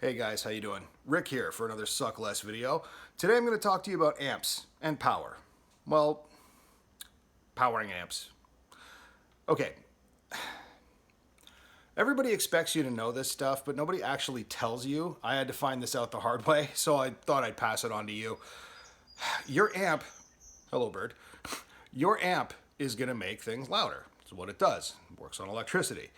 Hey guys, how you doing? Rick here for another Suck Less video. Today I'm going to talk to you about amps and power. Well, powering amps. Okay. Everybody expects you to know this stuff, but nobody actually tells you. I had to find this out the hard way, so I thought I'd pass it on to you. Your amp, hello bird, your amp is going to make things louder. That's what it does. It works on electricity.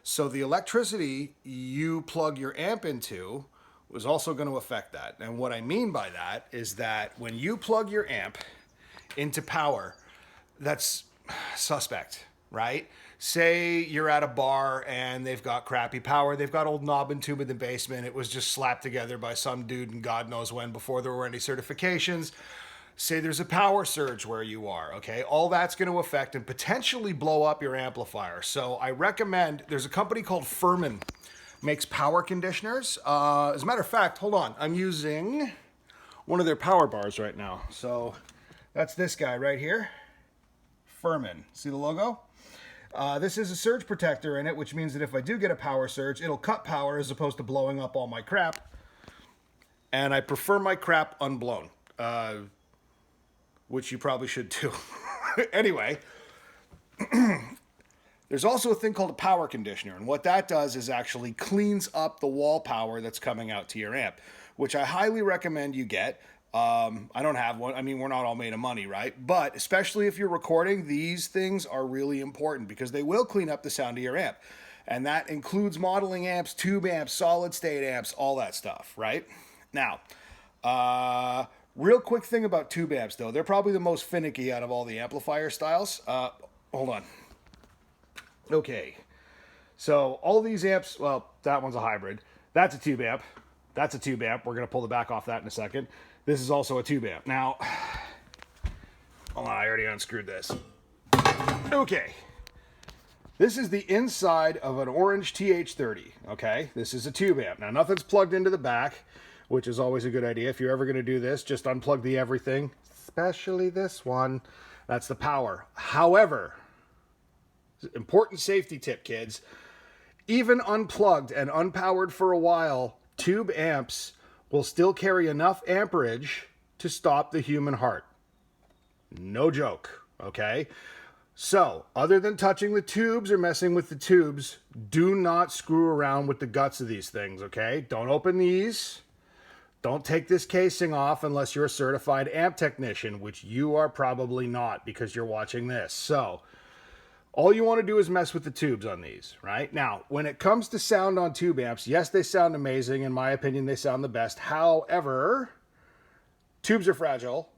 So the electricity you plug your amp into is also going to affect that. And what I mean by that is that when you plug your amp into power, that's suspect, right? Say you're at a bar and they've got crappy power. They've got old knob and tube in the basement. It was just slapped together by some dude and God knows when before there were any certifications. Say there's a power surge where you are, okay? All that's going to affect and potentially blow up your amplifier. So I recommend, there's a company called Furman, makes power conditioners. As a matter of fact, hold on, I'm using one of their power bars right now. So that's this guy right here, Furman. See the logo? This is a surge protector in it, which means that if I do get a power surge, it'll cut power as opposed to blowing up all my crap. And I prefer my crap unblown. Which you probably should too. Anyway, there's also a thing called a power conditioner, and what that does is actually cleans up the wall power that's coming out to your amp, which I highly recommend you get. I don't have one. I mean, we're not all made of money, right? But especially if you're recording, these things are really important because they will clean up the sound of your amp. And that includes modeling amps, tube amps, solid state amps, all that stuff, right? Now, real quick thing about tube amps, though. They're probably the most finicky out of all the amplifier styles. Hold on. Okay. So all these amps, well, that one's a hybrid. That's a tube amp. That's a tube amp. We're going to pull the back off that in a second. This is also a tube amp. Now, hold on, I already unscrewed this. Okay. This is the inside of an orange TH30, okay? This is a tube amp. Now, nothing's plugged into the back, which is always a good idea. If you're ever going to do this, just unplug the everything, especially this one. That's the power. However, important safety tip, kids, even unplugged and unpowered for a while, tube amps will still carry enough amperage to stop the human heart. No joke, okay? So, other than touching the tubes or messing with the tubes, do not screw around with the guts of these things, okay? Don't open these. Don't take this casing off unless you're a certified amp technician, which you are probably not because you're watching this. So, all you want to do is mess with the tubes on these, right? Now, when it comes to sound on tube amps, yes, they sound amazing. In my opinion, they sound the best. However, tubes are fragile.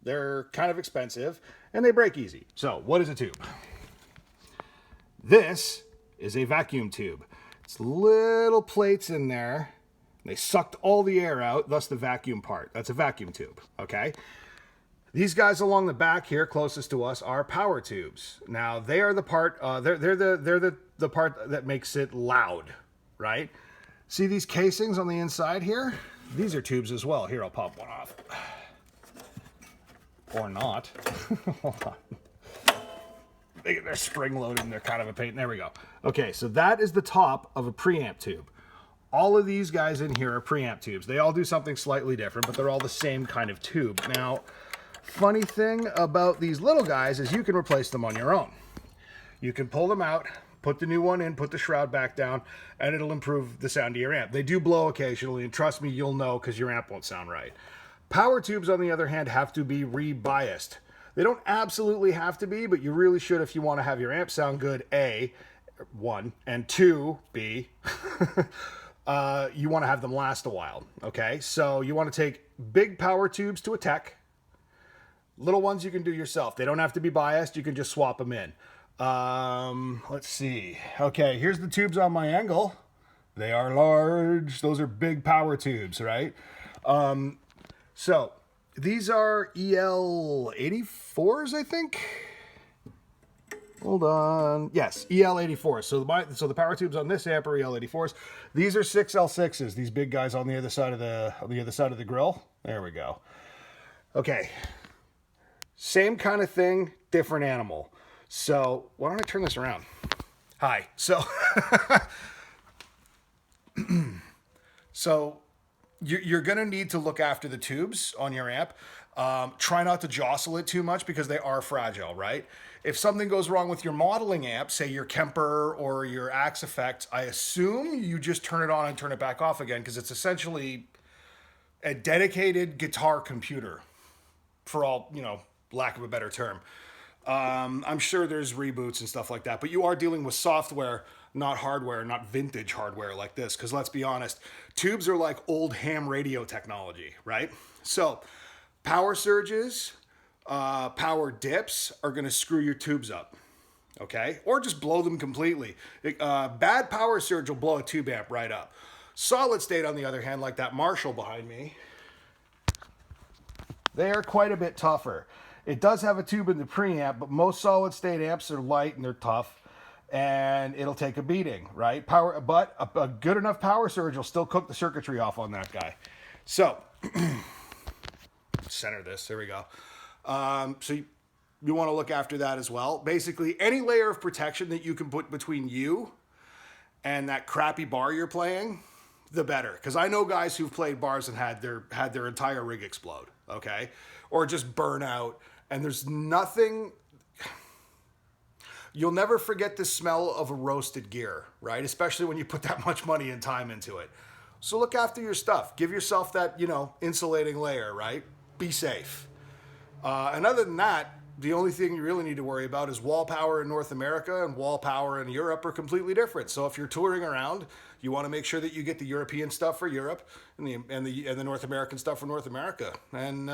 They're kind of expensive, and they break easy. So, what is a tube? This is a vacuum tube. It's little plates in there. They sucked all the air out, thus the vacuum part. That's a vacuum tube, okay? These guys along the back here, closest to us, are power tubes. Now, they are the part, they're the part that makes it loud, right? See these casings on the inside here? These are tubes as well. Here, I'll pop one off. Or not. Hold on. They're spring-loaded and they're kind of a pain. There we go. Okay, so that is the top of a preamp tube. All of these guys in here are preamp tubes. They all do something slightly different, but they're all the same kind of tube. Now, funny thing about these little guys is you can replace them on your own. You can pull them out, put the new one in, put the shroud back down, and it'll improve the sound of your amp. They do blow occasionally, and trust me, you'll know because your amp won't sound right. Power tubes, on the other hand, have to be rebiased. They don't absolutely have to be, but you really should if you want to have your amp sound good, A, one, and two, B, you want to have them last a while, okay? So you want to take big power tubes to a tech. Little ones you can do yourself. They don't have to be biased. You can just swap them in. Let's see. Okay, here's the tubes on my angle. They are large. Those are big power tubes, right? So these are EL84s, I think. Hold on. Yes, EL84s. So the power tubes on this amp are EL84s. These are 6L6s. These big guys on the other side of the grill. There we go. Okay. Same kind of thing, different animal. So why don't I turn this around? Hi. So So you're going to need to look after the tubes on your amp. Try not to jostle it too much because they are fragile, right? If something goes wrong with your modeling amp, say your Kemper or your Axe Effect, I assume you just turn it on and turn it back off again because it's essentially a dedicated guitar computer, for all, lack of a better term. I'm sure there's reboots and stuff like that, but you are dealing with software, not hardware, not vintage hardware like this. Because let's be honest, tubes are like old ham radio technology, right? So power surges, power dips are going to screw your tubes up, okay? Or just blow them completely. Bad power surge will blow a tube amp right up. Solid state, on the other hand, like that Marshall behind me, they are quite a bit tougher. It does have a tube in the preamp, but most solid state amps are light and they're tough, and it'll take a beating, right? But a good enough power surge will still cook the circuitry off on that guy. So, center this, there we go. So you want to look after that as well. Basically, any layer of protection that you can put between you and that crappy bar you're playing, the better. Because I know guys who've played bars and had their entire rig explode, okay? Or just burn out. And there's nothing... You'll never forget the smell of a roasted gear, right? Especially when you put that much money and time into it. So look after your stuff. Give yourself that, insulating layer, right? Be safe. And other than that, the only thing you really need to worry about is wall power in North America and wall power in Europe are completely different. So if you're touring around, you want to make sure that you get the European stuff for Europe and the North American stuff for North America. And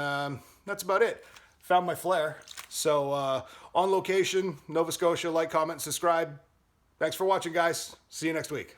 that's about it. Found my flare. So on location, Nova Scotia, like, comment, subscribe. Thanks for watching, guys. See you next week.